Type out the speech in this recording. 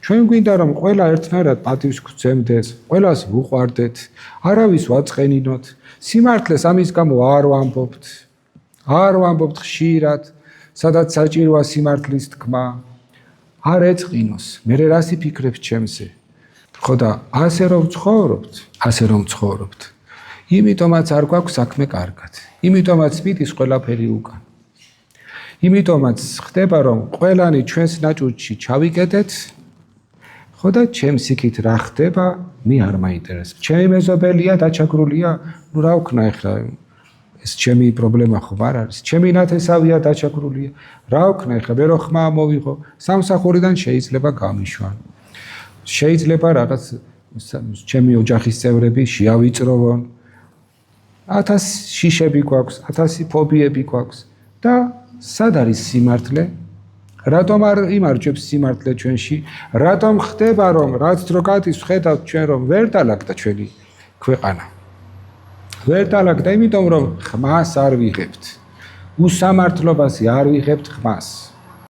ჩვენ გვინდა რომ ყველა ერთნაირად პატივს გვცემდეს, ყველას ვუყვარდეთ, არავის ვაწყენინოთ. სიმართლეს ამის გამო არ ვამბობთ ხშირად, სადაც საჭიროა სიმართლის თქმა. არ ეწყინოს, მე რას იფიქრებს ჩემზე. ხო და ასე რომ ცხოვრობთ. იმიტომაც არ გვაქვს საქმე კარგად. იმიტომაც მიდის ყველაფერი უკან. იმიტომაც ხდება რომ ყველანი ჩვენს ნაჭუჭში ჩავიკეტეთ. ხო და ჩემს იქით რა ხდება, მე არ მაინტერესებს. ჩემი მეზობელია დაჩაგრულია, ნუ რა ვქნა ახლა ეს ჩემი პრობლემა ხო არ არის. ჩემი ნათესავია დაჩაგრულია. რა ვქნა ახლა მე რო ხმა მოვიღო, სამსახურიდან შეიძლება გამიშვან. შეიძლება რაღაც ჩემი ოჯახის წევრები შეავიწროვონ. 1000 შიშები გვაქვს, 1000 ფობიები გვაქვს და სად არის სიმართლე? რატომ არ იმარჯვებს სიმართლე ჩვენში? რატომ ხდება რომ რაც დრო გადის ხედავთ ჩვენ რომ ვერ დალაგდა ჩვენი ქვეყანა? ვერ დალაგდა იმიტომ რომ ხმას არ ვიღებთ. უსამართლობაზე არ ვიღებთ ხმას.